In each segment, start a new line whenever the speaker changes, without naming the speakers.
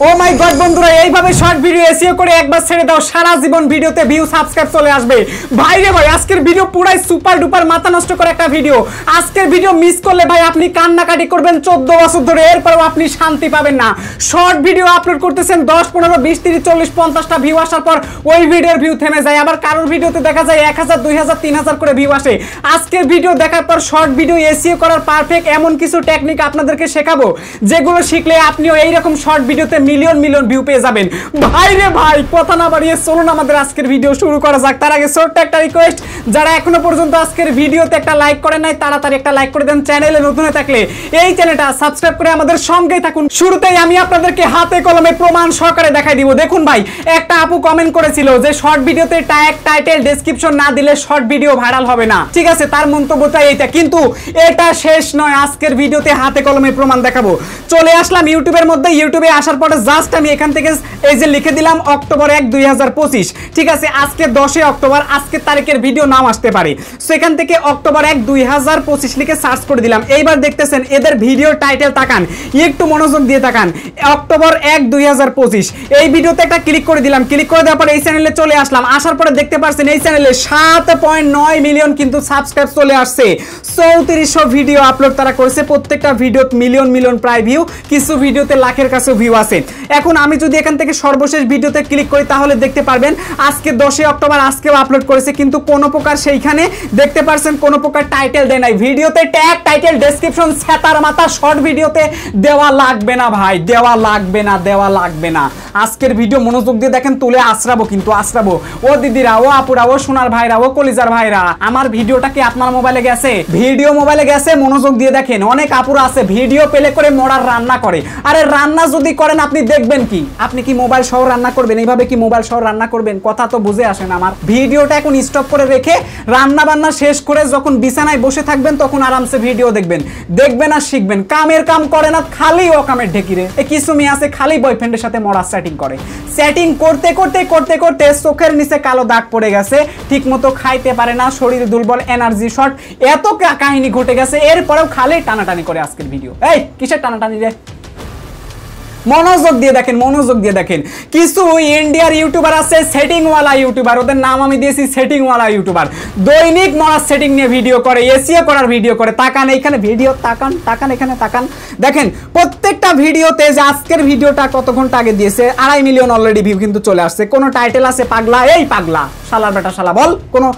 ও মাই god বন্ধুরা, এইভাবে short video SEO করে একবার ছেড়ে দাও, সারা জীবন ভিডিওতে ভিউ সাবস্ক্রাইব চলে আসবে। ভাই রে ভাই, আজকের ভিডিও পুরাই সুপার ডুপার মাথা নষ্ট করে একটা ভিডিও। আজকের ভিডিও মিস করলে ভাই আপনি কান্নাকাটি করবেন 14 বছর ধরে, এরপরেও আপনি শান্তি পাবেন না। শর্ট ভিডিও আপলোড করতেছেন 10, 15, 20, 30, 40, 50টা ভিউ আসার পর ওই ভিডিওর ভিউ থেমে যায়। আবার কারোর ভিডিওতে দেখা যায় 1000, 2000, 3000 করে ভিউ আসে। আজকের ভিডিও দেখার পর শর্ট ভিডিও এসইও করার পারফেক্ট এমন কিছু টেকনিক আপনাদেরকে শেখাবো, যেগুলো শিখলে আপনিও এইরকম শর্ট ভিডিওতে মিলিয়ন মিলিয়ন ভিউ পেয়ে যাবেন। ভাই রে ভাই, কথা না বাড়িয়ে চলুন আমাদের আজকের ভিডিও শুরু করা যাক। তার আগে ছোট্ট একটা রিকোয়েস্ট, যারা এখনো পর্যন্ত আজকের ভিডিওতে একটা লাইক করে নাই তাড়াতাড়ি একটা লাইক করে দেন। চ্যানেলে নতুন হয়ে থাকলে এই চ্যানেলটা সাবস্ক্রাইব করে আমাদের সঙ্গেই থাকুন। শুরুতেই আমি আপনাদেরকে হাতে কলমে প্রমাণ সহকারে দেখাই দিব। দেখুন ভাই, একটা আপু কমেন্ট করেছিল যে শর্ট ভিডিওতে ট্যাগ, টাইটেল, ডেসক্রিপশন না দিলে শর্ট ভিডিও ভাইরাল হবে না। ঠিক আছে, তার মন্তব্যটা এইটা, কিন্তু এটা শেষ নয়। আজকের ভিডিওতে হাতে কলমে প্রমাণ দেখাবো। চলে আসলাম ইউটিউবের মধ্যে। ইউটিউবে আসার পরে জাস্ট আমি এখান থেকে এই যে লিখে দিলাম অক্টোবর 1, 2025। ঠিক আছে, আজকে 10 অক্টোবর, আজকের তারিখের ভিডিও নাম আসতে পারে। সেখান থেকে অক্টোবর 1, 2025 লিখে সার্চ করে দিলাম। এইবার দেখতেছেন এদের ভিডিওর টাইটেল তাকান, একটু মনোযোগ দিয়ে তাকান। অক্টোবর 1, 2025 এই ভিডিওতে একটা ক্লিক করে দিলাম। ক্লিক করে দেওয়ার পরে এই চ্যানেলে চলে আসলাম। আসার পরে দেখতে পাচ্ছেন এই চ্যানেলে 7.9 মিলিয়ন কিন্তু সাবস্ক্রাইব চলে আসছে। 3400 ভিডিও আপলোড তারা করেছে, প্রত্যেকটা ভিডিও মিলিয়ন মিলিয়ন প্রায় ভিউ, কিছু ভিডিওতে লাখের কাছে ভিউ আছে। এখন আমি যদি এখান থেকে সর্বশেষ ভিডিওতে ক্লিক করি তাহলে দেখতে পারবেন আজকে 10 অক্টোবর, আজকেও আপলোড করেছে, কিন্তু কোনো প্রকার সেইখানে দেখতে পারছেন কোনো প্রকার টাইটেল দেয় নাই। ভিডিওতে ট্যাগ, টাইটেল, ডেসক্রিপশন ছাতার মাথা শর্ট ভিডিওতে দেওয়া লাগবে না ভাই, দেওয়া লাগবে না, দেওয়া লাগবে না। আজকের ভিডিও মনোযোগ দিয়ে দেখেন, তুলে আশ্রাবো কিন্তু আশ্রাবো। ও দিদিরা, ও আপুরা, ও সোনার ভাইরা, ও কলিজার ভাইরা, আমার ভিডিওটা কি আপনার মোবাইলে গেছে? ভিডিও মোবাইলে গেছে, মনোযোগ দিয়ে দেখেন। অনেক আপুরা আছে ভিডিও পেলে করে মরার রান্না করে। আরে রান্না যদি করেন আপনি দেখবেন কি? আপনি কি মোবাইল সহ রান্না করবেন? এইভাবে কি মোবাইল সহ রান্না করবেন? কথা তো বুঝে আসেন আমার। ভিডিওটা এখন স্টপ করে রেখে রান্না বান্না শেষ করে যখন বিছানায় বসে থাকবেন তখন আরামসে ভিডিও দেখবেন, দেখবেন আর শিখবেন। কামের কাম করে না, খালি ও কামের ঢেকিরে। কিছু মেয়ে আছে খালি বয়ফ্রেন্ডের সাথে মরার সেটিং করে। সেটিং করতে করতে করতে করতে চোখের নিচে কালো দাগ পড়ে গেছে, ঠিক মতো খাইতে পারে না, শরীর দুর্বল, এনার্জি শর্ট, এত কাহিনী ঘটে গেছে। এরপরেও খালি টানাটানি করে আজকের ভিডিও। এই কিসের টানাটানি রে? মনোযোগ দিয়ে দেখেন, মনোযোগ দিয়ে দেখেন। কিছু ইন্ডিয়ার ইউটিউবার আছে সেটিংওয়ালা ইউটিউবার, ওদের নাম আমি দিয়েছি সেটিংওয়ালা ইউটিউবার। দৈনিক মরার সেটিং নিয়ে ভিডিও করে, এসইও করার ভিডিও করে। তাকান এইখানে ভিডিও, তাকান তাকান এখানে তাকান, দেখেন প্রত্যেকটা ভিডিওতে যে আজকের ভিডিওটা কত ঘন্টা আগে দিয়েছে 2.5 মিলিয়ন অলরেডি ভিউ কিন্তু চলে আসছে। কোনো টাইটেল আছে পাগলা, এই পাগলা শালার বেটা শালা বল, কোনো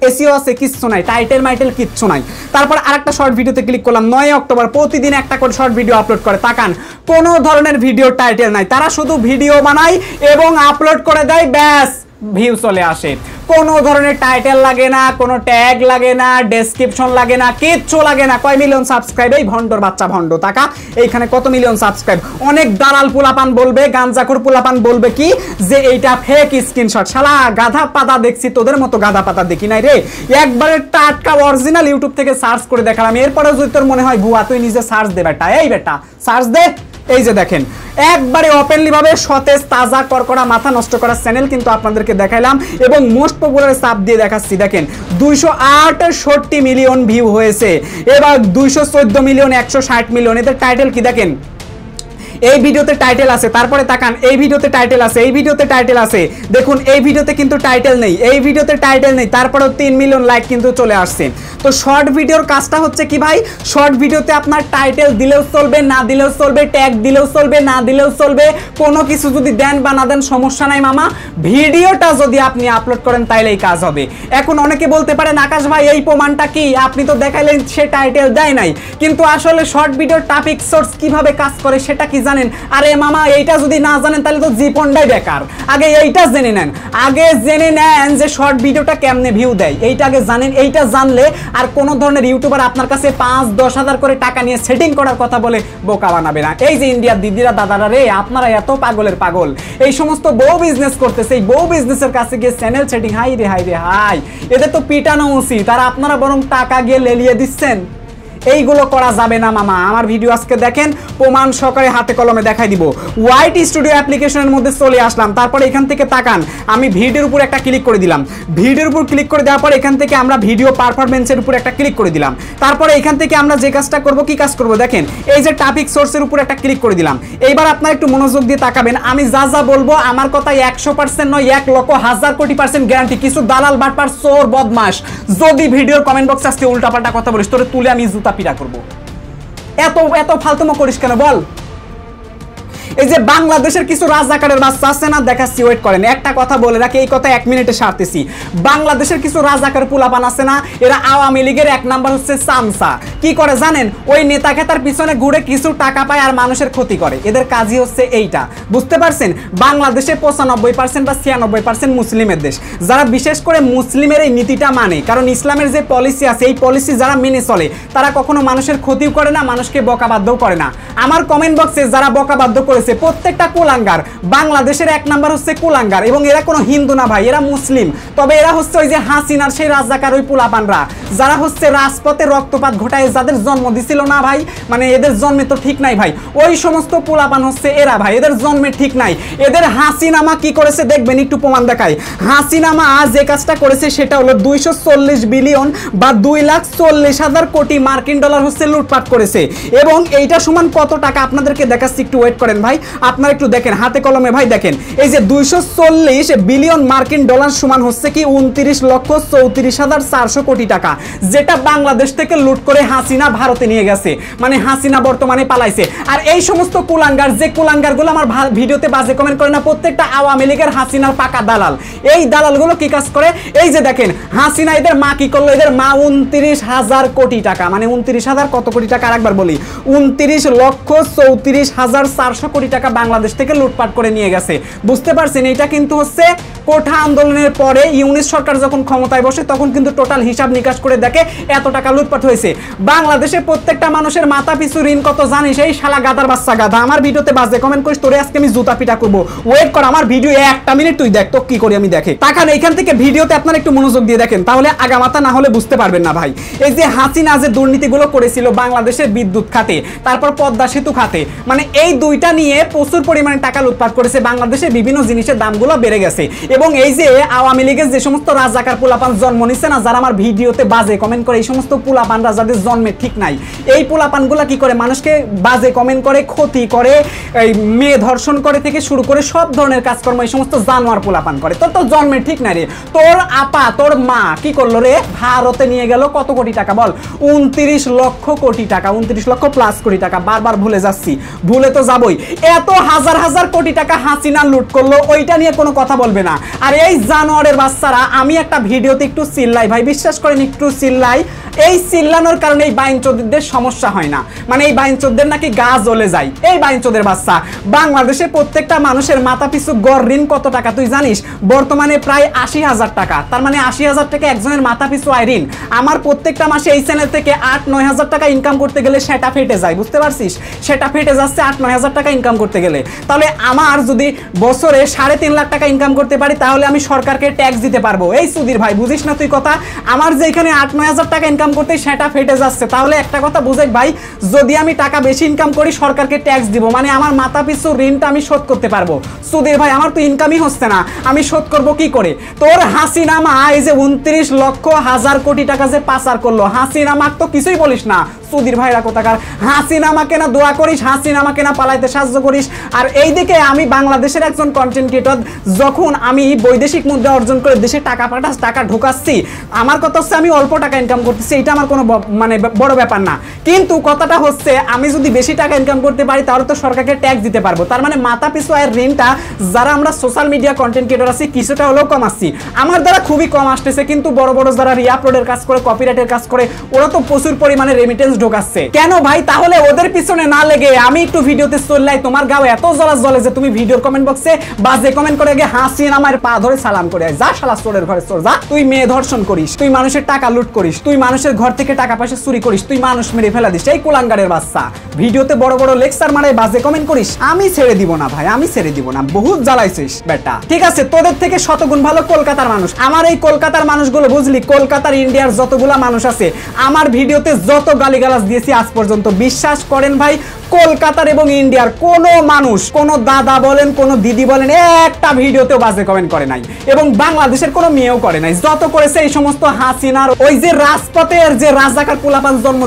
এসইও আছে? কিচ্ছু নাই, টাইটেল মাইটেল কিচ্ছু নাই। তারপর আরেকটা শর্ট ভিডিওতে ক্লিক করলাম, 9 অক্টোবর, প্রতিদিন একটা করে শর্ট ভিডিও আপলোড করে। তাকান, কোনো ধরনের ভিডিও টাইটেল নাই, তারা শুধু ভিডিও বানায় এবং আপলোড করে দেয়, ব্যাস ভিউ চলে আসে। কোনো ধরনের টাইটেল লাগে না, কোনো ট্যাগ লাগে না, ডেসক্রিপশন লাগে না, কিচ্ছু লাগে না। কয় মিলিয়ন সাবস্ক্রাইব? এই ভন্ডর বাচ্চা ভন্ড টাকা, এইখানে কত মিলিয়ন সাবস্ক্রাইব। অনেক দালাল পোলাপান বলবে, গাঞ্জাখোর পোলাপান বলবে কি যে এইটা ফেক স্ক্রিনশট। শালা গাধা পাতা দেখছি, তোদের মতো গাধা পাতা দেখি নাই রে। একবারে টাটকা অরিজিনাল ইউটিউব থেকে সার্চ করে দেখালাম। এরপরেও যদি তোর মনে হয় ভুয়া, তুই নিজে সার্চ দে বেটা, এই বেটা সার্চ দে। এই যে দেখেন, একবারে ওপেনলি ভাবে সতেজ তাজা করকরা মাথা নষ্ট করা চ্যানেল কিন্তু আপনাদেরকে দেখাইলাম এবং মোস্ট পপুলার সাব দিয়ে দেখাচ্ছি। দেখেন 268 মিলিয়ন ভিউ হয়েছে, এবার 214 মিলিয়ন, 160 মিলিয়ন। এদের টাইটেল কি দেখেন, এই ভিডিওতে টাইটেল আছে, তারপরে তাকান এই ভিডিওতে টাইটেল আছে, এই ভিডিওতে টাইটেল আছে। দেখুন এই ভিডিওতে কিন্তু টাইটেল নেই, এই ভিডিওতে টাইটেল নেই, তারপরেও 3 মিলিয়ন লাইক কিন্তু চলে আসছে। তো শর্ট ভিডিওর কাজটা হচ্ছে কি ভাই, শর্ট ভিডিওতে আপনার টাইটেল দিলেও চলবে, না দিলেও চলবে, ট্যাগ দিলেও চলবে, না দিলেও চলবে, কোনো কিছু যদি দেন বা না দেন সমস্যা নাই মামা। ভিডিওটা যদি আপনি আপলোড করেন তাইলেই কাজ হবে। এখন অনেকে বলতে পারেন আকাশ ভাই এই প্রমাণটা কি? আপনি তো দেখাইলেন সে টাইটেল দেয় নাই, কিন্তু আসলে শর্ট ভিডিওর টপিক সোর্স কিভাবে কাজ করে সেটা কি জানেন? আরে মামা এইটা যদি না জানেন তাহলে তো জীবনটাই বেকার। আগে এইটা জেনে নেন, আগে জেনে নেন যে শর্ট ভিডিওটা কেমনে ভিউ দেয়, এইটা আগে জানেন। এইটা জানলে আর কোন ধরনের ইউটিউবার আপনার কাছে 5-10 হাজার করে টাকা নিয়ে সেটিং করার কথা বলে বোকা বানাবে না। এই যে ইন্ডিয়ার দিদিরা দাদারা রে, আপনারা এত পাগলের পাগল, এই সমস্ত বউ বিজনেস করতেছে, এই বউ বিজনেসের কাছে গিয়ে চ্যানেল সেটিং, হাই রে হাই রে হাই, এদের তো পিটানো উচিত। আর আপনারা বরং টাকা গিয়ে লেলিয়ে দিচ্ছেন। এইগুলো করা যাবে না মামা। আমার ভিডিও আজকে দেখেন, প্রমাণ সহকারে হাতে কলমে দেখাই দিব। ওয়াইট স্টুডিও অ্যাপ্লিকেশনের মধ্যে চলে আসলাম, তারপরে এখান থেকে তাকান, আমি ভিডিওর উপর একটা ক্লিক করে দিলাম। ভিডিওর উপর ক্লিক করে দেওয়ার পর এখান থেকে আমরা ভিডিও পারফরমেন্সের উপর একটা ক্লিক করে দিলাম। তারপরে এখান থেকে আমরা যে কাজটা করব, কি কাজ করব দেখেন, এই যে টপিক সোর্সের উপর একটা ক্লিক করে দিলাম। এইবার আপনারা একটু মনোযোগ দিয়ে তাকাবেন, আমি যা যা বলবো আমার কথা 100% নয়, 1 লক্ষ 1000 কোটি % গ্যারান্টি। কিছু দালাল বাটপার চোর বদমাশ যদি ভিডিওর কমেন্ট বক্সে আজকে উল্টাপাল্টা কথা বলিস, তোরে তুলে আমি জুতা পিটা করব। এত এত ফালতুমো করিস কেন বল? এই যে বাংলাদেশের কিছু রাজাকারের বাচ্চা আছে না, দেখাচ্ছি, ওয়েট করেন, একটা কথা বলে রাখি, এই কথা 1 মিনিটে সারতেছি। বাংলাদেশের কিছু রাজাকার পোলাপান আছে না, এরা আওয়ামী লীগের 1 নাম্বার হচ্ছে চামচা। কি করে জানেন? ওই নেতা খেতার পিছনে ঘুরে কিছু টাকা পায় আর মানুষের ক্ষতি করে। এদের কাজই হচ্ছে এইটা, বুঝতে পারছেন? বাংলাদেশে 95% বা 96% মুসলিমের দেশ। যারা বিশেষ করে মুসলিমের এই নীতিটা মানে, কারণ ইসলামের যে পলিসি আছে, এই পলিসি যারা মেনে চলে তারা কখনো মানুষের ক্ষতিও করে না, মানুষকে বকাবাধ্যও করে না। আমার কমেন্ট বক্সে যারা বকাবাধ্য করেছে প্রত্যেকটা কুলাঙ্গার। বাংলাদেশের 1 নাম্বার হচ্ছে কুলাঙ্গার, এবং এরা কোনো হিন্দু না ভাই, এরা মুসলিম। তবে এরা হচ্ছে ওই যে হাসিনার সেই রাজাকার ওই পোলাপানরা, যারা হচ্ছে রাজপথে রক্তপাত ঘটায়, যাদের জন্ম দিছিল না ভাই, মানে এদের জন্মে তো ঠিক নাই ভাই, ওই সমস্ত পোলাপান হচ্ছে এরা ভাই, এদের জন্মে ঠিক নাই। এদের হাসিনামা কি করেছে দেখবেন, একটু প্রমাণ দেখায়। হাসিনামা যে কাজটা করেছে সেটা হলো 240 বিলিয়ন বা 2,40,000 কোটি মার্কিন ডলার হচ্ছে লুটপাট করেছে। এবং এইটা সমান কত টাকা আপনাদেরকে দেখাচ্ছি, একটু ওয়েট করেন ভাই, আপনারা একটু দেখেন হাতে কলমে ভাই। দেখেন এই যে 240 বিলিয়ন মার্কিন ডলার সমান হচ্ছে কি 29,34,400 কোটি টাকা, যেটা বাংলাদেশ থেকে লুট করে হাসিনা ভারতে নিয়ে গেছে, মানে হাসিনা বর্তমানে পালাইছে। আর এই সমস্ত কুলাঙ্গার, যে কুলাঙ্গারগুলো আমার ভিডিওতে বাজে কমেন্ট করে না, প্রত্যেকটা আওয়ামী লীগের হাসিনার পাকা দালাল। এই দালালগুলো কি কাজ করে, এই যে দেখেন হাসিনা এদের মা কি করলো, এদের মা 29,000 কোটি টাকা, মানে 29,000 কত কোটি টাকা আরেকবার বলি, 29,34,400 কোটি টাকা বাংলাদেশ থেকে লুটপাট করে নিয়ে গেছে। বুঝতে পারছেন? এটা কিন্তু হচ্ছে কোঠা আন্দোলনের পরে ইউনিস সরকার যখন ক্ষমতায় বসে তখন কিন্তু টোটাল হিসাব নিকাশ করে দেখে এত টাকা লুটপাট হয়েছে। বাংলাদেশে প্রত্যেকটা মানুষের মাথা পিছু ঋণ কত জানিস? এই শালা গাদার বাচ্চা গাধা, আমার ভিডিওতে বাজে কমেন্ট করিস, তোরে আজকে আমি জুতা পিটা করবো। ওয়েট কর, আমার ভিডিও 1 মিনিট তুই দেখ তো কি করি আমি। দেখে তাকান এইখান থেকে, ভিডিওতে আপনারা একটু মনোযোগ দিয়ে দেখেন, তাহলে আগামাতা না হলে বুঝতে পারবেন না ভাই। এই যে হাসিনা যে দুর্নীতিগুলো করেছিল বাংলাদেশের বিদ্যুৎ খাতে, তারপর পদ্মা সেতু খাতে, মানে এই দুইটা নিয়ে প্রচুর পরিমাণে টাকা লুটপাট করেছে। বাংলাদেশে বিভিন্ন জিনিসের দামগুলো বেড়ে গেছে। এবং এই যে আওয়ামী লীগের যে সমস্ত রাজাকার পোলাপান জন্ম নিচ্ছে না, যারা আমার ভিডিওতে বাজে কমেন্ট করে, এই সমস্ত পোলাপানরা যাদের জন্মে ঠিক নাই, এই পোলাপানগুলা কি করে মানুষকে বাজে কমেন্ট করে, ক্ষতি করে, এই মেয়ে ধর্ষণ করে থেকে শুরু করে সব ধরনের কাজকর্ম এই সমস্ত জানোয়ার পোলাপান করে। তোর তো জন্মে ঠিক নাই রে। তোর আপা, তোর মা কি করলো রে? ভারতে নিয়ে গেল কত কোটি টাকা বল? 29 লক্ষ কোটি টাকা, 29 লক্ষ প্লাস কোটি টাকা। বারবার ভুলে যাচ্ছি, ভুলে তো যাবই। এত হাজার হাজার কোটি টাকা হাসিনা লুট করলো, ওইটা নিয়ে কোনো কথা বলবে না। আর এই জানোয়ারের বাচ্চারা, আমি একটা ভিডিওতে একটু চিল্লাই ভাই, বিশ্বাস করেন একটু চিল্লাই, এই চিল্লানোর কারণে এই বাইনচোদদের সমস্যা হয় না, মানে এই বাইনচোদদের নাকি গা জ্বলে যায়। এই বাইনচোদের বাচ্চা, বাংলাদেশে প্রত্যেকটা মানুষের মাথা পিছু গড় ঋণ কত টাকা তুই জানিস? বর্তমানে প্রায় 80,000 টাকা। তার মানে 80,000 টাকা একজনের মাথা পিছু আয় ঋণ। আমার প্রত্যেকটা মাসে এই চ্যানেল থেকে 8-9 হাজার টাকা ইনকাম করতে গেলে সেটা ফেটে যায়, বুঝতে পারছিস? সেটা ফেটে যাচ্ছে 8-9 হাজার টাকা ইনকাম করতে গেলে। তাহলে আমার যদি বছরে 3.5 লাখ টাকা ইনকাম করতে পারি, তাহলে আমি সরকারকে ট্যাক্স দিতে পারবো। এই সুধীর ভাই, বুঝিস না তুই কথা? আমার যে এখানে 8-9 হাজার টাকা ইনকাম করতে সেটা ফেটে যাচ্ছে, তাহলে একটা কথা বুঝাই ভাই, যদি আমি টাকা বেশি ইনকাম করি সরকারকে ট্যাক্স দিব, মানে আমার মাথা পিছু ঋণটা আমি শোধ করতে পারবো। সুধীর ভাই, আমার তো ইনকামই হচ্ছে না, আমি শোধ করবো কি করে? তোর হাসিনা মা এই যে 29 লক্ষ হাজার কোটি টাকা যে পাচার করলো, হাসিনা মা তো কিছুই বলিস না। সুধীর ভাইরা কোথাকার, হাসিনা আমাকে না দোয়া করিস, হাসিনা আমাকে না পালাইতে সাহায্য করিস। আর এইদিকে আমি বাংলাদেশের একজন কন্টেন্ট ক্রিয়েটর, যখন আমি বৈদেশিক মুদ্রা অর্জন করে দেশে টাকা পাঠাস, টাকা ঢোকাচ্ছি, আমার কথা হচ্ছে আমি অল্প টাকা ইনকাম করতেছি, এটা আমার কোনো মানে বড় ব্যাপার না। কিন্তু কথাটা হচ্ছে আমি যদি বেশি টাকা ইনকাম করতে পারি তাহলে তো সরকারকে ট্যাক্স দিতে পারবো। তার মানে মাথা পিছু আয়ের ঋণটা যারা আমরা সোশ্যাল মিডিয়া কন্টেন্ট ক্রিয়েটর আছি কিছুটা হলেও কম আসছি। আমার দ্বারা খুবই কম আসতেছে, কিন্তু বড় বড় যারা রিআপলোডের কাজ করে, কপিরাইটের কাজ করে, ওরা তো প্রচুর পরিমাণে রেমিটেন্স ঢোকাচ্ছে। কেন ভাই? তাহলে ওদের পিছনে না লেগে আমি একটু ভিডিওতে চললাই, তোমার গাও এত জ্বলা জ্বলে যে তুমি ভিডিওর কমেন্ট বক্সে বাজে কমেন্ট করে গিয়ে হাসিনা আমার পা ধরে সালাম করে যা, শালা চোরের ঘরে চোর যা। তুই মেয়ে ধর্ষণ করিস, তুই মানুষের টাকা লুট করিস, তুই মানুষের মানুষের ঘর থেকে টাকা পয়সা চুরি করিস, তুই মানুষ মেরে ফেলা দিস, এই কুলাঙ্গারের বাচ্চা। ভিডিওতে বড় বড় লেকচার মারাই বাজে কমেন্ট করিস, আমি ছেড়ে দিব না ভাই, আমি ছেড়ে দিব না, বহুত জ্বালাইছিস বেটা। ঠিক আছে, তোদের থেকে শতগুণ ভালো কলকাতার মানুষ। আমার এই কলকাতার মানুষগুলো বুঝলি, কলকাতার ইন্ডিয়ার যতগুলা মানুষ আছে আমার ভিডিওতে যত গালিগালাজ দিয়েছি আজ পর্যন্ত, বিশ্বাস করেন ভাই কলকাতার এবং ইন্ডিয়ার কোনো মানুষ, কোনো দাদা বলেন, কোনো দিদি বলেন, একটা ভিডিওতেও বাজে কমেন্ট করে নাই, এবং বাংলাদেশের কোনো মেয়েও করে নাই। যত করেছে এই সমস্ত হাসিনার ওই যে রাজপথের যে রাজাকার পোলাপান জন্ম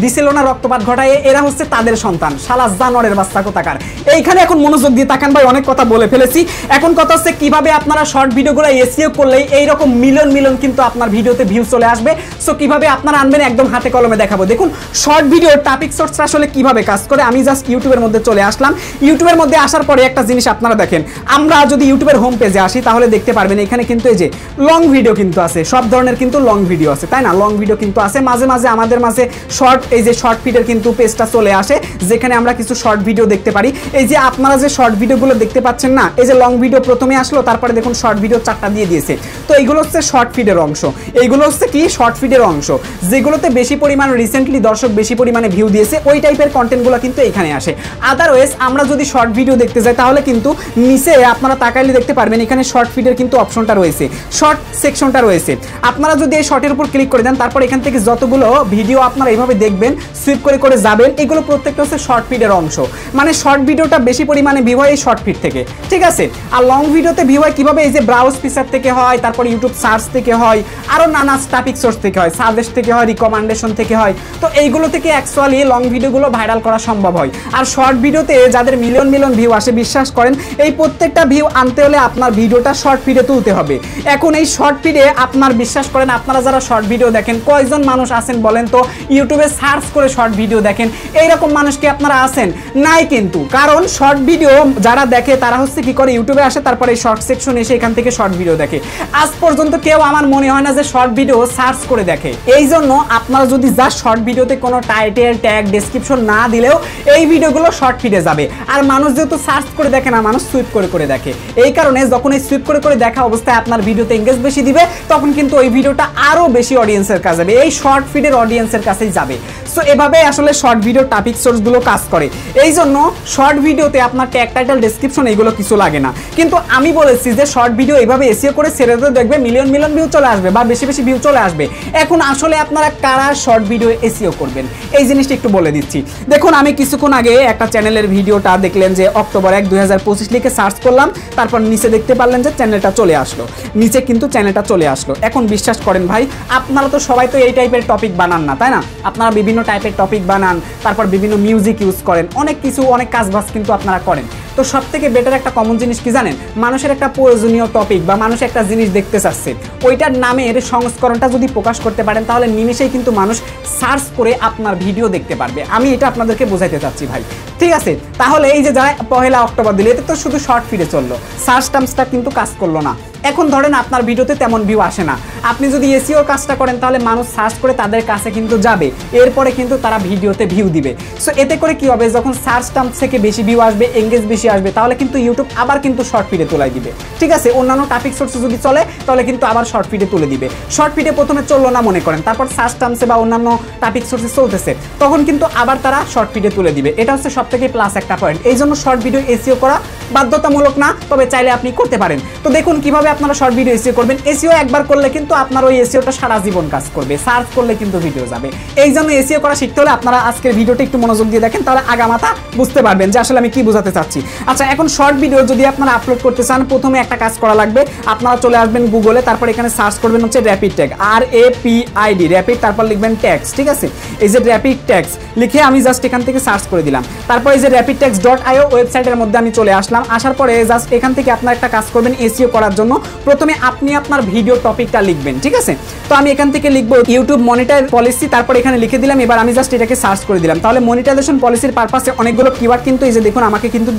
দিছিল না রক্তপাত ঘটায়, এরা হচ্ছে তাদের সন্তান। শালা জানোয়ারের বাচ্চা কোথাকার। এইখানে এখন মনোযোগ দিয়ে তাকান ভাই, অনেক কথা বলে ফেলেছি। এখন কথা হচ্ছে কিভাবে আপনারা শর্ট ভিডিওগুলো এসইও করলেই এইরকম মিলিয়ন মিলিয়ন কিন্তু আপনার ভিডিওতে ভিউ চলে আসবে। সো কিভাবে আপনারা আনবেন একদম হাতে কলমে দেখাবো। দেখুন শর্ট ভিডিও টপিক সোর্স আসলে কিভাবে কাজ করে। আমি জাস্ট ইউটিউবের মধ্যে চলে আসলাম। ইউটিউবের মধ্যে আসার পরে একটা জিনিস আপনারা দেখেন, আমরা যদি ইউটিউবের হোম পেজে আসি তাহলে দেখতে পারবেন এখানে কিন্তু এই যে লং ভিডিও কিন্তু আছে, সব ধরনের কিন্তু লং ভিডিও আছে, তাই না? লং ভিডিও কিন্তু আছে, মাঝে মাঝে আমাদের মাঝে শর্ট, এই যে শর্ট ফিডের কিন্তু পেজটা চলে আসে, যেখানে আমরা কিছু শর্ট ভিডিও দেখতে পারি। এই যে আপনারা যে শর্ট ভিডিওগুলো দেখতে পাচ্ছেন না, এই যে লং ভিডিও প্রথমে আসলো, তারপরে দেখুন শর্ট ভিডিও 4টা দিয়ে দিয়েছে। তো এইগুলো হচ্ছে শর্ট ফিডের অংশ, এইগুলো হচ্ছে কি শর্ট ফিডের অংশ, যেগুলোতে বেশি পরিমাণ রিসেন্টলি দর্শক বেশি পরিমাণে ভিউ দিয়েছে, ওই টাইপের কন্টেন্টগুলো কিন্তু এখানে আসে। আদারওয়াইজ আমরা যদি শর্ট ভিডিও দেখতে যাই তাহলে কিন্তু নিচে আপনারা তাকাইলে দেখতে পারবেন এখানে শর্ট ফিডের কিন্তু অপশনটা রয়েছে, শর্ট সেকশনটা রয়েছে। আপনারা যদি এই শর্টের উপর ক্লিক করে দেন, তারপর এখান থেকে যতগুলো ভিডিও আপনারা এইভাবে দেখবেন, সুইপ করে করে যাবেন, এগুলো প্রত্যেকটা হচ্ছে শর্ট ফিডের অংশ। মানে শর্ট ভিডিওটা বেশি পরিমাণে ভিউ হয় এই শর্ট ফিড থেকে, ঠিক আছে? আর লং ভিডিওতে ভিউ হয় কিভাবে, এই যে ব্রাউজ ফিচার থেকে হয়, তারপর ইউটিউব সার্চ থেকে হয়, আরো নানা টপিক সোর্স থেকে হয়, সাজেস্ট থেকে হয়, রিকমেন্ডেশন থেকে হয়। তো এইগুলো থেকে অ্যাকচুয়ালি লং ভিডিওগুলো ভাইরাল করা সম্ভব হয়। আর শর্ট ভিডিওতে যাদের মিলিয়ন মিলিয়ন ভিউ আসে, বিশ্বাস করেন এই প্রত্যেকটা ভিউ আনতে হলে আপনার ভিডিওটা শর্ট ফিডে তুলতে হবে। এখন এই শর্ট ফিডে আপনার বিশ্বাস করেন, আপনারা যারা শর্ট ভিডিও দেখেন, কয়জন মানুষ আছেন বলেন তো ইউটিউবে সার্চ করে শর্ট ভিডিও দেখেন? এইরকম মানুষ কি আপনারা আছেন? নাই কিন্তু। কারণ শর্ট ভিডিও যারা দেখে তারা হচ্ছে কি করে, ইউটিউবে আসে, তারপরে এই শর্ট সেকশন এসে এখান থেকে শর্ট ভিডিও দেখে। আজ পর্যন্ত কেউ আমার মনে হয় না যে শর্ট ভিডিও সার্চ করে দেখে। এই জন্য আপনারা যদি জাস্ট শর্ট ভিডিওতে কোনো টাইটেল, ট্যাগ, ডেসক্রিপশন না দিলেও এই ভিডিওগুলো শর্ট ফিডে যাবে। আর মানুষ যেহেতু সার্চ করে দেখে না, মানুষ সুইপ করে করে দেখে। এই কারণে যখন এই সুইপ করে করে দেখা অবস্থায় আপনার ভিডিওতে এঙ্গেজ বেশি দিবে, তখন কিন্তু ওই ভিডিওটা আরো বেশি অডিয়েন্সের কাছে যাবে, এই শর্ট ফিডের অডিয়েন্সের কাছেই যাবে। সো এভাবে আসলে শর্ট ভিডিও টপিক সোর্সগুলো কাজ করে। এই জন্য শর্ট ভিডিওতে আপনার ট্যাগ, টাইটেল, ডেসক্রিপশন এগুলো কিছু লাগে না। কিন্তু আমি বলেছি যে শর্ট ভিডিও এইভাবে এসইও করে ছেড়ে দিতে দেখবে মিলিয়ন মিলিয়ন ভিউ চলে আসবে বা বেশি বেশি ভিউ চলে আসবে। এখন আসলে আপনারা কারা শর্ট ভিডিও এসইও করবেন এই জিনিসটা একটু বলে দিচ্ছি। দেখুন আমি কিছুক্ষণ আগে একটা চ্যানেলের ভিডিওটা দেখলেন যে অক্টোবর 1, 2025 লিখে সার্চ করলাম, তারপর নিচে দেখতে পারলেন যে চ্যানেলটা চলে আসলো, নিচে কিন্তু চ্যানেলটা চলে আসলো। এখন বিশ্বাস করেন ভাই, আপনারা তো সবাই তো এই টাইপের টপিক বানান না, তাই না? আপনারা বিভিন্ন টাইপের টপিক বানান, তারপর বিভিন্ন মিউজিক ইউজ করেন, অনেক কিছু, অনেক কাজবাজ কিন্তু আপনারা করেন। তো সব থেকে বেটার একটা কমন জিনিস কি জানেন? মানুষের একটা প্রয়োজনীয় টপিক বা মানুষ একটা জিনিস দেখতে চাচ্ছে, ওইটার নামের সংস্করণটা যদি প্রকাশ করতে পারেন তাহলে নিমেষেই কিন্তু মানুষ সার্চ করে আপনার ভিডিও দেখতে পারবে। আমি এটা আপনাদেরকে বোঝাইতে চাচ্ছি ভাই, ঠিক আছে? তাহলে এই যে যারা 1 অক্টোবর দিলে, এতে তো শুধু শর্ট ফিডে চললো, সার্চ টার্মসটা কিন্তু কাজ করলো না। এখন ধরেন আপনার ভিডিওতে তেমন ভিউ আসে না, আপনি যদি এসইও কাজটা করেন তাহলে মানুষ সার্চ করে তাদের কাছে কিন্তু যাবে, এরপরে কিন্তু তারা ভিডিওতে ভিউ দিবে। সো এতে করে কি হবে, যখন সার্চ টার্মস থেকে বেশি ভিউ আসবে, এঙ্গেজ বেশি আসবে, তাহলে কিন্তু ইউটিউব আবার কিন্তু শর্ট ফিডে তোলাই দিবে, ঠিক আছে? অন্যান্য টপিক সোর্সে যদি চলে তাহলে কিন্তু আবার শর্ট ফিডে তুলে দিবে। শর্ট ফিডে প্রথমে চললো না মনে করেন, তারপর সার্চ টার্মসে বা অন্যান্য টপিক সোর্সে চলতেছে, তখন কিন্তু আবার তারা শর্ট ফিডে তুলে দিবে। এটা হচ্ছে সবথেকে প্লাস একটা পয়েন্ট। এই জন্য শর্ট ভিডিও এসইও করা বাধ্যতামূলক না, তবে চাইলে আপনি করতে পারেন। তো দেখুন কিভাবে আপনারা শর্ট ভিডিও এসইও করবেন। এসইও একবার করলে কিন্তু আপনার ওই এসইওটা সারা জীবন কাজ করবে, সার্চ করলে কিন্তু ভিডিও যাবে। এই জন্য এসইও করা শিখতে হলে আপনারা আজকের ভিডিওটা একটু মনোযোগ দিয়ে দেখেন, তাহলে আগামাথা বুঝতে পারবেন যে আসলে আমি কি বোঝাতে চাচ্ছি। আচ্ছা, এখন শর্ট ভিডিও যদি আপনারা আপলোড করতে চান, প্রথমে একটা কাজ করা লাগবে। আপনারা চলে আসবেন গুগলে, তারপর এখানে সার্চ করবেন হচ্ছে র্যাপিড ট্যাগ, RAPID, র্যাপিড, তারপর লিখবেন ট্যাগস, ঠিক আছে? এই যে র্যাপিড ট্যাগস লিখে আমি জাস্ট এখান থেকে সার্চ করে দিলাম। তারপর এই যে rapidtext.io ওয়েবসাইটের মধ্যে আমি চলে আসলাম। আসার পরে জাস্ট এখান থেকে আপনারা একটা কাজ করবেন এসইও করার জন্য। প্রথমে আপনি আপনার ভিডিও টপিকটা লিখবেন, ঠিক আছে? তো আমি এখান থেকে লিখবো ইউটিউব মনিটাইজ পলিসি, তারপর এখানে লিখে দিলাম। এবার আমি জাস্ট এটাকে সার্চ করে দিলাম। তাহলে মনিটাইজেশন পলিসির পারপাসে অনেকগুলো কিওয়ার্ড কিন্তু এই যে দেখুন আমাকে কিন্তু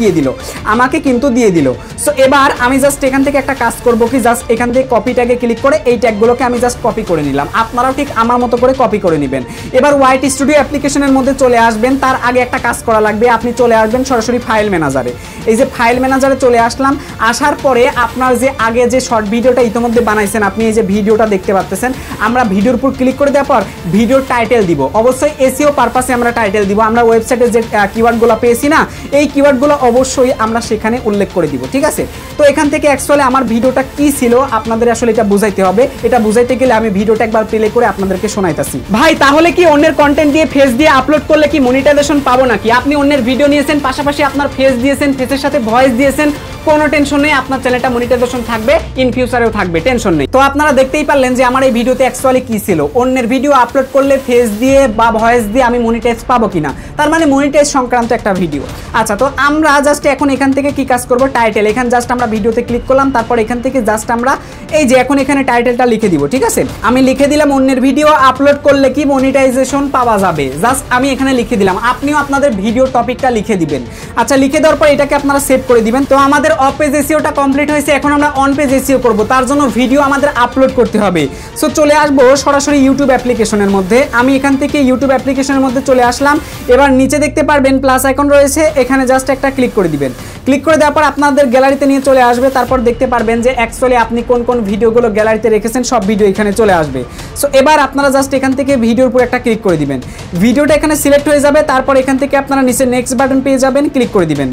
দিয়ে দিল। সো এবার আমি জাস্ট এখান থেকে একটা কাজ করব কি, জাস্ট এখান থেকে কপি ট্যাগে ক্লিক করে এই ট্যাগগুলোকে আমি জাস্ট কপি করে নিলাম। আপনারাও ঠিক আমার মতো করে কপি করে নেবেন। এবার হোয়াইট স্টুডিও অ্যাপ্লিকেশনের মধ্যে চলে আসবেন। তার আগে একটা কাজ করা লাগবে, আপনি চলে আসবেন সরাসরি ফাইল ম্যানেজারে। এই যে ফাইল ম্যানেজারে চলে আসলাম। আসার পরে আপনার যে আগে যে শর্ট ভিডিওটা ইতিমধ্যে বানাইছেন, আপনি এই যে ভিডিওটা দেখতে পাচ্ছেন, আমরা ভিডিওর উপর ক্লিক করে দেওয়ার পর ভিডিওর টাইটেল দিব। অবশ্যই এসইও পারপাসে আমরা টাইটেল দিব। আমরা ওয়েবসাইটে যে কিওয়ার্ডগুলো পেয়েছি না, এই কিওয়ার্ডগুলো অবশ্যই আমরা সেখানে উল্লেখ করে দিব, ঠিক আছে। তো এখান থেকে অ্যাকচুয়ালি আমার ভিডিওটা কি ছিল আপনাদের আসলে এটা বুঝাইতে হবে। এটা বুঝাইতে গেলে আমি ভিডিওটা একবার প্লে করে আপনাদেরকে শোনাইতাছি। ভাই তাহলে কি অন্যের কন্টেন্ট দিয়ে ফেস দিয়ে আপলোড করলে কি মনিটাইজেশন পাবো নাকি? আপনি অন্যের ভিডিও নিয়েছেন, পাশাপাশি আপনার ফেস দিয়েছেন, ফেসের সাথে ভয়েস দিয়েছেন, কোনো টেনশন নেই, আপনার চ্যানেলটা মনিটাইজেশন থাকবে, ইন ফিউচারেও থাকবে, টেনশন নেই। তো আপনারা দেখতেই পারলেন যে আমার এই ভিডিওতে অ্যাকচুয়ালি কি ছিল। অন্যের ভিডিও আপলোড করলে ফেস দিয়ে বা ভয়েস দিয়ে আমি মনিটাইজ পাবো কিনা, তার মানে মনিটাইজ সংক্রান্ত একটা ভিডিও। আচ্ছা, তো আমরা জাস্ট এখন এখান থেকে কি কাজ করব, টাইটেল, এখানে জাস্ট আমরা ভিডিওতে ক্লিক করলাম, তারপর এখান থেকে জাস্ট আমরা এই যে এখন এখানে টাইটেলটা লিখে দিব, ঠিক আছে। আমি লিখে দিলাম অন্যের ভিডিও আপলোড করলে কি মনিটাইজেশন পাওয়া যাবে, জাস্ট আমি এখানে লিখে দিলাম। আপনিও আপনাদের ভিডিও টপিকটা লিখে দিবেন। আচ্ছা, লিখে দেওয়ার পর এটাকে আপনারা সেভ করে দিবেন। তো আমাদের অফ পেজ এসইওটা কমপ্লিট হয়েছে, এখন আমরা অন পেজ এসইও করব। তার জন্য ভিডিও আমাদের আপলোড করতে হবে। সো চলে আসবো সরাসরি ইউটিউব অ্যাপ্লিকেশনের মধ্যে। আমি এখান থেকে ইউটিউব অ্যাপ্লিকেশনের মধ্যে চলে আসলাম। এবার নিচে দেখতে পারবেন প্লাস আইকন রয়েছে, এখানে জাস্ট একটা ক্লিক করে দিবেন। ক্লিক করে দেওয়ার পর আপনাদের গ্যালারিতে নিয়ে চলে আসবে। তারপর দেখতে পারবেন যে অ্যাকচুয়ালি আপনি কোন কোন ভিডিওগুলো গ্যালারিতে রেখেছেন, সব ভিডিও এখানে চলে আসবে। সো এবার আপনারা জাস্ট এখান থেকে ভিডিওর উপর একটা ক্লিক করে দিবেন। ভিডিওটা এখানে সিলেক্ট হয়ে যাবে। তারপর এখান থেকে আপনারা নিচে নেক্সট বাটন পেয়ে যাবেন, ক্লিক করে দিবেন।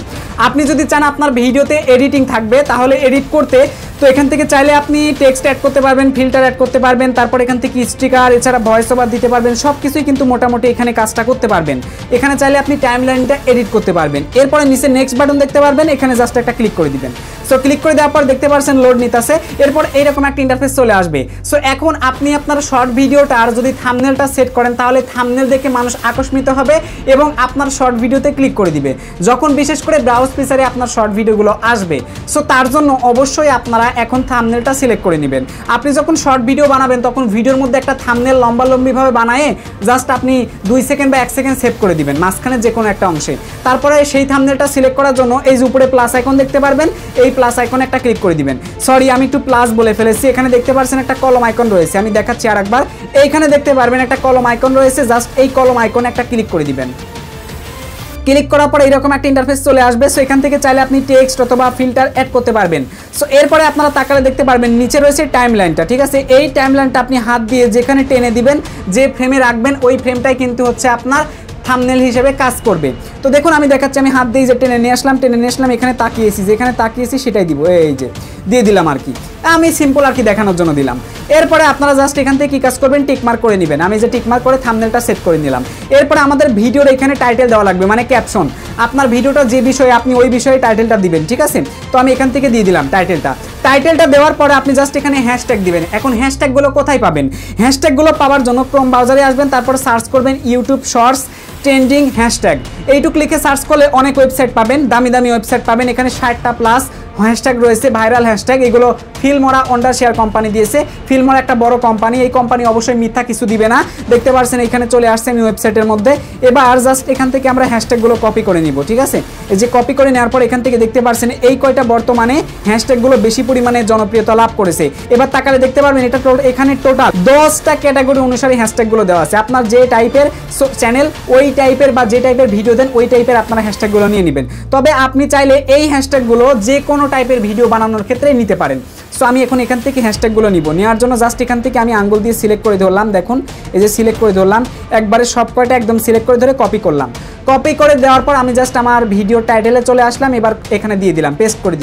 আপনি যদি চান আপনার ভিডিওতে এডিটিং থাকবে, তাহলে এডিট করতে তো এখান থেকে চাইলে আপনি টেক্সট অ্যাড করতে পারবেন, ফিল্টার অ্যাড করতে পারবেন, তারপর এখান থেকে স্টিকার, এছাড়া ভয়েস ওভার দিতে পারবেন, সব কিছুই কিন্তু মোটামুটি এখানে কাজটা করতে পারবেন। এখানে চাইলে আপনি টাইমলাইনটা এডিট করতে পারবেন। এরপরে নিচে নেক্সট বাটন দেখতে পারবেন, এখানে জাস্ট একটা ক্লিক করে দিবেন। সো ক্লিক করে দেওয়ার পর দেখতে পাচ্ছেন লোড নিতেছে। এরপর এইরকম একটা ইন্টারফেস চলে আসবে। সো এখন আপনি আপনার শর্ট ভিডিওটা আর যদি থাম্বনেলটা সেট করেন, তাহলে থাম্বনেল দেখে মানুষ আকর্ষিত হবে এবং আপনার শর্ট ভিডিওতে ক্লিক করে দিবে যখন বিশেষ করে ব্রাউজ ফিচারে আপনার শর্ট ভিডিওগুলো আসবে। সো তার জন্য অবশ্যই আপনারা এখন থাম্বনেলটা সিলেক্ট করে নেবেন। আপনি যখন শর্ট ভিডিও বানাবেন, তখন ভিডিওর মধ্যে একটা থাম্বনেল লম্বালম্বিভাবে বানায়ে জাস্ট আপনি 2 সেকেন্ড বা 1 সেকেন্ড সেভ করে দিবেন মাঝখানে যে কোনো একটা অংশে। তারপরে সেই থাম্বনেলটা সিলেক্ট করার জন্য এই যে উপরে প্লাস আইকন দেখতে পারবেন, এই প্লাস আইকনে একটা ক্লিক করে দিবেন। সরি, আমি একটু প্লাস বলে ফেলেছি। এখানে দেখতে পাচ্ছেন একটা কলম আইকন রয়েছে, আমি দেখাচ্ছি আরেকবার। এইখানে দেখতে পারবেন একটা কলম আইকন রয়েছে, জাস্ট এই কলম আইকনে একটা ক্লিক করে দিবেন। ক্লিক করার পরে এরকম একটা ইন্টারফেস চলে আসবে। সো এখান থেকে চাইলে আপনি টেক্সট অথবা ফিল্টার অ্যাড করতে পারবেন। সো এরপরে আপনারা তাকালে দেখতে পারবেন নিচে রয়েছে টাইমলাইনটা, ঠিক আছে। এই টাইমলাইনটা আপনি হাত দিয়ে যেখানে টেনে দিবেন, যে ফ্রেমে রাখবেন, ওই ফ্রেমটাই কিন্তু হচ্ছে আপনার থাম্বনেল হিসেবে কাজ করবে। তো দেখুন আমি দেখাচ্ছি, আমি হাত দিয়ে যে টেনে নিয়ে আসলাম, এখানে তাকিয়েছি, যেখানে তাকিয়েছি সেটাই দিব, এই যে দিয়ে দিলাম আর কি। আমি সিম্পল আর কি দেখানোর জন্য দিলাম। এরপরে আপনারা জাস্ট এখান থেকে কি কাজ করবেন, টিকমার্ক করে নেবেন। আমি যে টিকমার্ক করে থাম্বনেলটা সেট করে নিলাম। এরপরে আমাদের ভিডিওর এখানে টাইটেল দেওয়া লাগবে, মানে ক্যাপশন। আপনার ভিডিওটা যে বিষয়ে, আপনি ওই বিষয়ে টাইটেলটা দিবেন, ঠিক আছে। তো আমি এখান থেকে দিয়ে দিলাম টাইটেলটা দেওয়ার পরে আপনি জাস্ট এখানে হ্যাশট্যাগ দিবেন। এখন হ্যাশট্যাগুলো কোথায় পাবেন? হ্যাশট্যাগুলো পাওয়ার জন্য ক্রোম ব্রাউজারে আসবেন, তারপর সার্চ করবেন ইউটিউব শর্টস ট্রেন্ডিং হ্যাশট্যাগ। এইটুকু লিখে সার্চ করলে অনেক ওয়েবসাইট পাবেন, দামি দামি ওয়েবসাইট পাবেন। এখানে 60টা প্লাস হ্যাশট্যাগ রয়েছে, ভাইরাল হ্যাশট্যাগ। এগুলো ফিল্মোরা অন্ডার শেয়ার কোম্পানি দিয়েছে। ফিল্মোরা একটা বড় কোম্পানি, এই কোম্পানি অবশ্যই মিথ্যা কিছু দিবে না। দেখতে পাচ্ছেন এখানে চলে আসছে আমি ওয়েবসাইটের মধ্যে। এবার জাস্ট এখান থেকে আমরা হ্যাশট্যাগুলো কপি করে নিব, ঠিক আছে। এই যে কপি করে নেওয়ার পর এখান থেকে দেখতে পাচ্ছেন এই কয়টা বর্তমানে হ্যাশট্যাগুলো বেশি পরিমাণে জনপ্রিয়তা লাভ করেছে। এবার তাকালে দেখতে পারবেন এটা এখানে টোটাল 10টা ক্যাটাগরি অনুসারে হ্যাশট্যাগুলো দেওয়া আছে। আপনার যে টাইপের চ্যানেল, ওই টাইপের বা যে টাইপের ভিডিও দেন, ওই টাইপের আপনারা হ্যাশট্যাগুলো নিয়ে নেবেন। তবে আপনি চাইলে এই হ্যাশট্যাগুলো যে কোনো টাইপের ভিডিও বানানোর ক্ষেত্রে নিতে পারেন। সো আমি এখন এখান থেকে হ্যাশট্যাগুলো নিব। নেওয়ার জন্য জাস্ট এখান থেকে আমি আঙ্গুল দিয়ে সিলেক্ট করে ধরলাম। দেখুন এই যে সিলেক্ট করে ধরলাম, একবারে সব কয়টা একদম সিলেক্ট করে ধরে কপি করলাম। কপি করে দেওয়ার পর আমি জাস্ট আমার ভিডিও টাইটেলে চলে আসলাম। এবার এখানে দিয়ে দিলাম, পেস্ট করে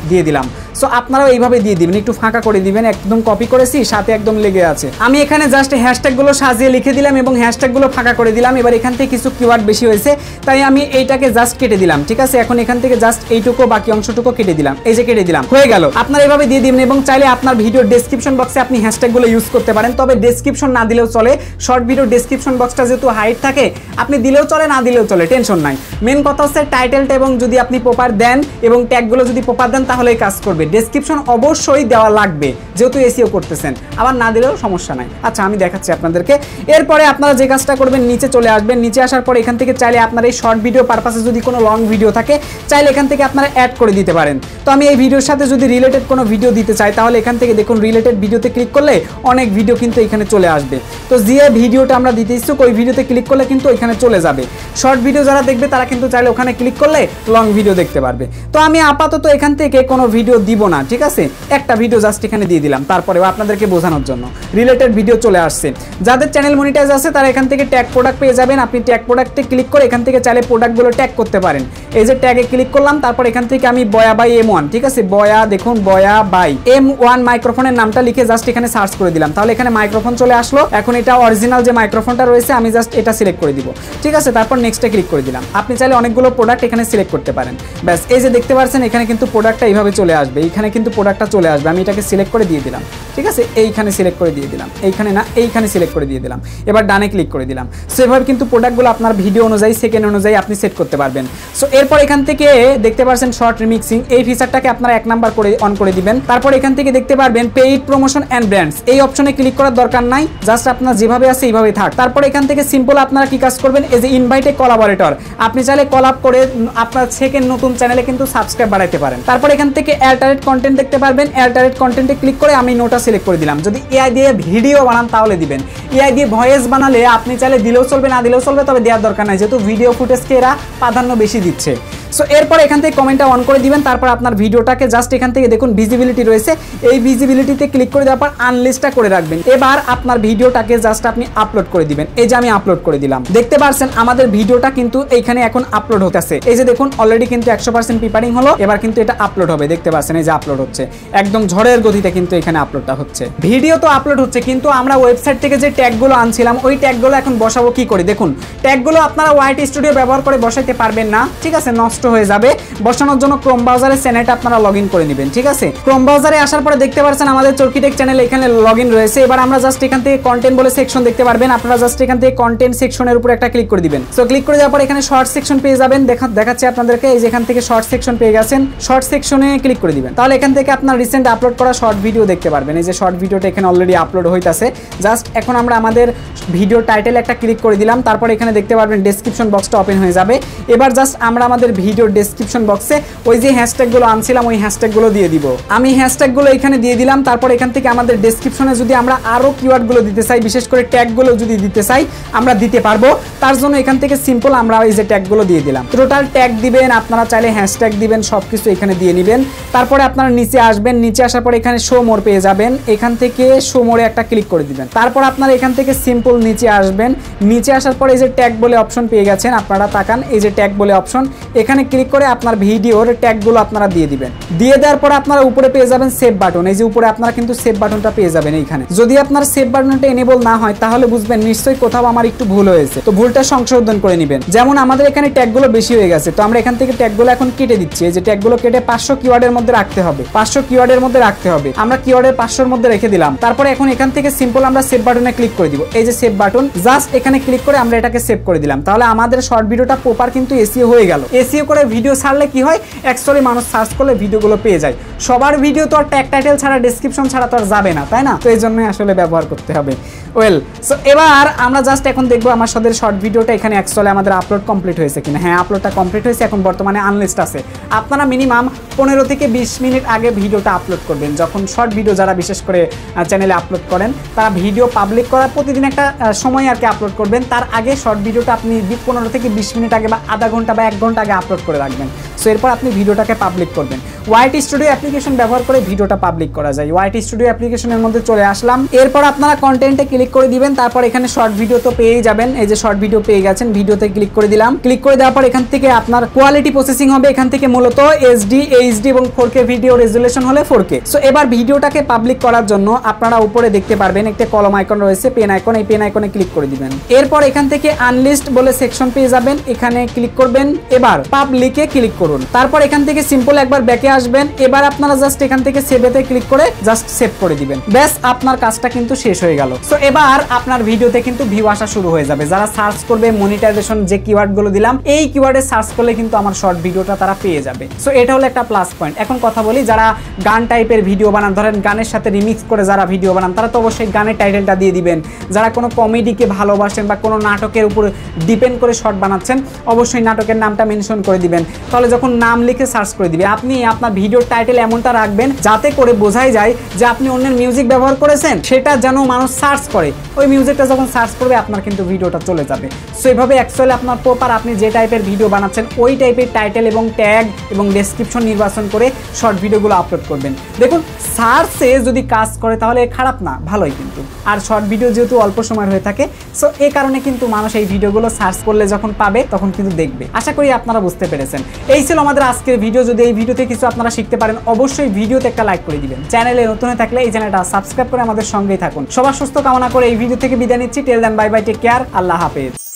দিয়ে দিলাম। সো আপনারাও এইভাবে দিয়ে দিবেন, একটু ফাঁকা করে দিবেন। একদম কপি করেছি, সাথে একদম লেগে আছে। আমি এখানে জাস্ট হ্যাশট্যাগুলো সাজিয়ে লিখে দিলাম এবং হ্যাশট্যাগুলো ফাঁকা করে দিলাম। এবার এখান থেকে কিছু কিওয়ার্ড বেশি হয়েছে, তাই আমি এইটাকে জাস্ট কেটে দিলাম, ঠিক আছে। এখন এখান থেকে জাস্ট এইটুকু বাকি অংশটুকু কেটে দিলাম, এই যে কেটে দিলাম, হয়ে গেল। আপনারা এইভাবে দিয়ে দিবেন এবং চাইলে আপনার ভিডিওর ডেসক্রিপশন বক্সে আপনি হ্যাশট্যাগুলো ইউজ করতে পারেন। তবে ডেসক্রিপশন না দিলেও চলে, শর্ট ভিডিও ডেসক্রিপশন বক্সটা যেহেতু হাইট থাকে, আপনি দিলেও চলে, না দিলেও চলে, টেনশন নাই। মেন কথা হচ্ছে টাইটেলটা এবং যদি আপনি প্রপার দেন এবং ট্যাগগুলো যদি প্রপার দেন, তাহলেই কাজ করবে। ডেসক্রিপশন অবশ্যই দেওয়া লাগবে, যেহেতু এসইও করতেছেন। আবার না দিলেও সমস্যা নাই। আচ্ছা আমি দেখাচ্ছি আপনাদেরকে। এরপরে আপনারা যে কাজটা করবেন, নিচে চলে আসবেন। নিচে আসার পর এখান থেকে চাইলে আপনার এই শর্ট ভিডিও পারপাসে যদি কোনো লং ভিডিও থাকে, চাইলে এখান থেকে আপনারা অ্যাড করে দিতে পারেন। তো আমি এই ভিডিওর সাথে যদি রিলেটেড কোনো ভিডিও দিতে চাই, তাহলে এখান থেকে দেখুন রিলেটেড ভিডিওতে ক্লিক করলে অনেক ভিডিও কিন্তু এখানে চলে আসবে। তো যে ভিডিওটা আমরা দিতে ইচ্ছুক, ওই ভিডিওতে ক্লিক করলে কিন্তু এখানে চলে যাবে। শর্ট ভিডিও যারা দেখবে তারা কিন্তু চাইলে ওখানে ক্লিক করলে লং ভিডিও দেখতে পারবে। তো আমি আপাতত এখান থেকে কোনো ভিডিও দিব না, ঠিক আছে, একটা ভিডিও জাস্ট এখানে দিয়ে দিলাম, তারপরেও আপনাদেরকে বোঝানোর জন্য রিলেটেড ভিডিও চলে আসছে। যাদের চ্যানেল মনিটাইজ আছে তারা এখান থেকে ট্যাগ প্রোডাক্ট পেয়ে যাবেন। আপনি ট্যাগ প্রোডাক্টে ক্লিক করে এখান থেকে চাইলে প্রোডাক্টগুলো ট্যাগ করতে পারেন। এই যে ট্যাগে ক্লিক করলাম, তারপর এখান থেকে আমি বয়া বাই M1, ঠিক আছে, বয়া, দেখুন বয়া বাই M1 মাইক্রোফোনের নামটা লিখে জাস্ট এখানে সার্চ করে দিলাম, তাহলে এখানে মাইক্রোফোন চলে আসলো। এখন এটা অরিজিনাল যে মাইক্রোফোনটা রয়েছে আমি জাস্ট এটা সিলেক্ট করে দিব, ঠিক আছে, তারপর নেক্সটে ক্লিক করে দিলাম। আপনি চাইলে অনেকগুলো প্রোডাক্ট এখানে সিলেক্ট করতে পারেন। ব্যাস, এই যে দেখতে পাচ্ছেন এখানে কিন্তু প্রোডাক্টটা এইভাবে চলে আসবে, এইখানে কিন্তু প্রোডাক্টটা চলে আসবে। আমি এটাকে সিলেক্ট করে দিয়ে দিলাম, ঠিক আছে, এইখানে সিলেক্ট করে দিয়ে দিলাম, এইখানে না, এইখানে সিলেক্ট করে দিয়ে দিলাম। এবার ডানে ক্লিক করে দিলাম। সেভাবে কিন্তু প্রোডাক্টগুলো আপনার ভিডিও অনুযায়ী, সেকেন্ড অনুযায়ী আপনি সেট করতে পারবেন। সো এরপর এখান থেকে দেখতে পাচ্ছেন শর্ট রিমিক্সিং, এই ফিচারটাকে আপনারা 1 নাম্বার করে অন করে দিবেন। তারপর এখান থেকে দেখতে পারবেন পেইড প্রমোশন এন্ড ব্র্যান্ডস, এই অপশনে ক্লিক করার দরকার নাই, জাস্ট আপনার যেভাবে আছে এইভাবেই থাক। তারপর এখান থেকে সিম্পল আপনারা কি কাজ করবেন, এই যে ইনভাইট এ কোলাবরেটর, আপনি চাইলে কোলাব করে আপনার সেকেন্ড নতুন চ্যানেলে কিন্তু সাবস্ক্রাইব বাড়াইতে পারেন। তারপর এখান থেকে অ্যাল্টারেট কন্টেন্ট দেখতে পারবেন, অ্যাল্টারেট কন্টেন্টে ক্লিক করে আমি নোটা সিলেক্ট করে দিলাম। যদি এআই দিয়ে ভিডিও বানান তাহলে দিবেন, এআই দিয়ে ভয়েস বানালে আপনি চাইলে দিলেও চলবে, না দিলেও চলবে, তবে দেওয়ার দরকার নাই, যেহেতু ভিডিও ফুটেজকে এরা প্রাধান্য বেশি দিচ্ছে। সো এরপর এখান থেকে কমেন্টটা অন করে দিবেন। তারপর আপনার ভিডিওটাকে জাস্ট এখান থেকে দেখুন ভিজিবিলিটি রয়েছে, এই ভিজিবিলিটিতে ক্লিক করে দেওয়ার পর আনলিস্টটা করে রাখবেন। এবার আপনার ভিডিওটাকে জাস্ট আপনি আপলোড করে দিবেন। এই যে আমি আপলোড করে দিলাম, দেখতে পাচ্ছেন আমাদের ভিডিওটা কিন্তু এইখানে এখন আপলোড হতেছে। এই যে দেখুন অলরেডি কিন্তু 100% প্রিপারিং হলো, এবার কিন্তু এটা আপলোড হবে, দেখতে পাচ্ছেন এই যে আপলোড হচ্ছে, একদম ঝড়ের গতিতে কিন্তু এখানে আপলোডটা হচ্ছে। ভিডিও তো আপলোড হচ্ছে, কিন্তু আমরা ওয়েবসাইট থেকে যে ট্যাগগুলো আনছিলাম ওই ট্যাগগুলো এখন বসাবো কি করে। দেখুন ট্যাগগুলো আপনারা YT স্টুডিও ব্যবহার করে বসাইতে পারবেন না, ঠিক আছে, নষ্ট হয়ে যাবে। বসানোর জন্য ক্রোম ব্রাউজারে চ্যানেলটা আপনারা লগইন করে নেবেন, ঠিক আছে। ক্রোম ব্রাউজারে আসার পরে দেখতে পাচ্ছেন আমাদের চরকিটেক চ্যানেল এখানে লগইন রয়েছে। এবার আমরা জাস্ট এখান থেকে কন্টেন্ট বলে সেকশন দেখতে পারবেন, আপনারা জাস্ট এখান থেকে কন্টেন্ট সেকশনের উপর একটা ক্লিক করে দিবেন। সো ক্লিক করে দেওয়ার পর এখানে শর্ট সেকশন পেয়ে যাবেন, দেখাচ্ছে আপনাদেরকে, এই যে এখান থেকে শর্ট সেকশন পেয়ে গেছেন, শর্ট সেকশনে ক্লিক করে দিবেন। তাহলে এখান থেকে আপনার রিসেন্ট আপলোড করা শর্ট ভিডিও দেখতে পারবেন। এই যে শর্ট ভিডিওটা এখানে অলরেডি আপলোড হইতাছে। জাস্ট এখন আমরা আমাদের ভিডিও টাইটেল একটা ক্লিক করে দিলাম, তারপর এখানে দেখতে পারবেন ডেসক্রিপশন বক্সটা ওপেন হয়ে যাবে। এবার জাস্ট আমরা আমাদের ভিডিও ডেসক্রিপশন বক্সে ওই যে হ্যাশট্যাগুলো আনছিলাম ওই হ্যাশট্যাগুলো দিয়ে দিব। আমি হ্যাশট্যাগুলো এখানে দিয়ে দিলাম। তারপর এখান থেকে আমাদের ডেসক্রিপশনে যদি আমরা আরো কিওয়ার্ডগুলো দিতে চাই, বিশেষ করে ট্যাগগুলো যদি দিতে চাই আমরা দিতে পারবো। তার জন্য এখান থেকে সিম্পল আমরা এই যে ট্যাগগুলো দিয়ে দিলাম। টোটাল ট্যাগ দিবেন, আপনারা চাইলে হ্যাশট্যাগ দিবেন, সবকিছু এখানে দিয়ে নেবেন। তারপরে আপনারা নিচে আসবেন, নিচে আসার পর এখানে শো মোর পেয়ে যাবেন, এখান থেকে শো মোরে একটা ক্লিক করে দিবেন। তারপর আপনারা এখান থেকে সিম্পল নিচে আসবেন, নিচে আসার পর এই যে ট্যাগ বলে অপশন পেয়ে গেছেন, আপনারা তাকান, এই যে ট্যাগ বলে অপশন, এখানে ক্লিক করে আপনার ভিডিওর ট্যাগগুলো আপনারা দিয়ে দিবেন। দিয়ে দেওয়ার পর আপনারা উপরে পেয়ে যাবেন সেভ বাটন, এই যে উপরে আপনারা কিন্তু সেভ বাটনটা পেয়ে যাবেন এইখানে। যদি আপনার সেভ বাটনটা এনেবল না হয় তাহলে বুঝবেন নিশ্চয়ই কোথাও আমার একটু ভুল হয়েছে, তো ভুলটা সংশোধন করে নেবেন। যেমন আমাদের এখানে ট্যাগগুলো বেশি হয়ে গেছে, তো আমরা এখান থেকে ট্যাগগুলো এখন কেটে দিচ্ছি। এই যে ট্যাগগুলো কেটে 500 কিওয়ার্ডের মধ্যে রাখতে হবে, 500 কিওয়ার্ডের মধ্যে রাখতে হবে। আমরা কিওয়ার্ডের 500 এর মধ্যে রেখে দিলাম। তারপরে এখন এখান থেকে সিম্পল আমরা সেভ বাটনে ক্লিক করে দিব। এই যে সেভ বাটন, জাস্ট এখানে ক্লিক করে আমরা এটাকে সেভ করে দিলাম। তাহলে আমাদের শর্ট ভিডিওটা প্রপার কিন্তু এসইও হয়ে গেল। এসইও করে ভিডিও ছাড়লে কি হয়, অ্যাকচুয়ালি মানুষ সার্চ করলে ভিডিওগুলো পেয়ে যায়। সবার ভিডিও তো আর ট্যাগ টাইটেল ছাড়া, ডেসক্রিপশন ছাড়া তো আর যাবে না, তাই না? তো এই জন্যই আসলে ব্যবহার করতে হবে। ওয়েল, সো এবার আমরা জাস্ট এখন দেখবো আমার সাথে শর্ট ভিডিওটা এখানে অ্যাকচুয়ালি আমাদের আপলোড কমপ্লিট হয়েছে কিনা। হ্যাঁ, আপলোডটা কমপ্লিট হয়েছে, এখন বর্তমানে আনলিস্ট আছে। আপনারা মিনিমাম 15 থেকে 20 মিনিট আগে ভিডিওটা আপলোড করবেন। যখন শর্ট ভিডিও যারা বিশেষ করে চ্যানেলে আপলোড করেন তারা ভিডিও পাবলিক করার প্রতিদিন একটা সময় আর কি আপলোড করবেন, তার আগে শর্ট ভিডিওটা আপনি 15 থেকে 20 মিনিট আগে বা আধা ঘন্টা বা 1 ঘন্টা আগে আপলোড করে রাখবেন। সো এরপর আপনি ভিডিওটাকে পাবলিক করবেন। YT স্টুডিও অ্যাপ্লিকেশন ব্যবহার করে ভিডিওটা পাবলিক করা যায়। YT স্টুডিও অ্যাপ্লিকেশনের মধ্যে চলে আসলাম। এরপর আপনারা কন্টেন্টে ক্লিক করে দিবেন। তারপর এখানে শর্ট ভিডিও তো পেয়েই যাবেন, এই যে শর্ট ভিডিও পেয়ে গেছেন, ভিডিওতে ক্লিক করে দিলাম। ক্লিক করে দেওয়ার পর এখান থেকে আপনার কোয়ালিটি প্রসেসিং হবে। এখান থেকে মূলত SD, HD এবং 4K ভিডিও রেজুলেশন হলে 4K। সো এবার ভিডিওটাকে পাবলিক করার জন্য আপনারা উপরে দেখতে পারবেন একটা কলম আইকন রয়েছে, পেন আইকন, এই পেন আইকনে ক্লিক করে দিবেন। এরপর এখান থেকে আনলিস্ট বলে সেকশন পেয়ে যাবেন, এখানে ক্লিক করবেন। এবার পাবলিকে ক্লিক করুন। তারপর এখান থেকে সিম্পল একবার ব্যাকে আসবেন। এবার আপনারা জাস্ট এখান থেকে সেভেতে ক্লিক করে জাস্ট সেভ করে দিবেন। ব্যাস, আপনার কাজটা কিন্তু শেষ হয়ে গেল। সো এবার আপনার ভিডিওতে কিন্তু ভিউ আসা শুরু হয়ে যাবে। যারা সার্চ করবে মনিটাইজেশন যে কিওয়ার্ডগুলো দিলাম এই কিওয়ার্ডে সার্চ করলে কিন্তু আমার শর্ট ভিডিওটা তারা পেয়ে যাবে। সো এটা হলো একটা প্লাস পয়েন্ট। এখন কথা বলি, যারা গান টাইপের ভিডিও বানান, ধরেন গানের সাথে রিমিক্স করে যারা ভিডিও বানান তারা তো অবশ্যই গানের টাইটেলটা দিয়ে দিবেন। যারা কোনো কমেডিকে ভালোবাসেন বা কোনো নাটকের উপর ডিপেন্ড করে শর্ট বানাচ্ছেন অবশ্যই নাটকের নামটা মেনশন করে দিবেন, তাহলে যখন নাম লিখে সার্চ করে দিবে, আপনি আপনার ভিডিওর টাইটেল এমনটা রাখবেন যাতে করে বোঝাই যায় যে আপনি অন্যের মিউজিক ব্যবহার করেছেন, সেটা যেন মানুষ সার্চ করে। ওই মিউজিকটা যখন সার্চ করবে আপনার কিন্তু ভিডিওটা চলে যাবে। সো এইভাবে অ্যাকচুয়ালি আপনার প্রপার আপনি যে টাইপের ভিডিও বানাচ্ছেন ওই টাইপের টাইটেল এবং ট্যাগ এবং ডেসক্রিপশন নির্বাচন করে শর্ট ভিডিওগুলো আপলোড করবেন। দেখুন সার্চে যদি কাজ করে তাহলে খারাপ না, ভালোই কিন্তু। আর শর্ট ভিডিও যেহেতু অল্প সময় হয়ে থাকে, সো এই কারণে কিন্তু মানুষ এই ভিডিওগুলো সার্চ করলে যখন পাবে তখন কিন্তু দেখবে। আশা করি আপনারা বুঝতে পেরেছেন। এই ছিল আমাদের আজকের ভিডিও। যদি এই ভিডিওতে কিছু আপনারা শিখতে পারেন অবশ্যই ভিডিওতে একটা লাইক করে দিবেন। চ্যানেলে নতুন হয়ে থাকলে এই চ্যানেলটা সাবস্ক্রাইব করে আমাদের সঙ্গেই থাকুন। সবার সুস্থ কামনা করে এই ভিডিও থেকে বিদায় নিচ্ছি। টেল দেন বাই বাই, টেক কেয়ার, আল্লাহ হাফেজ।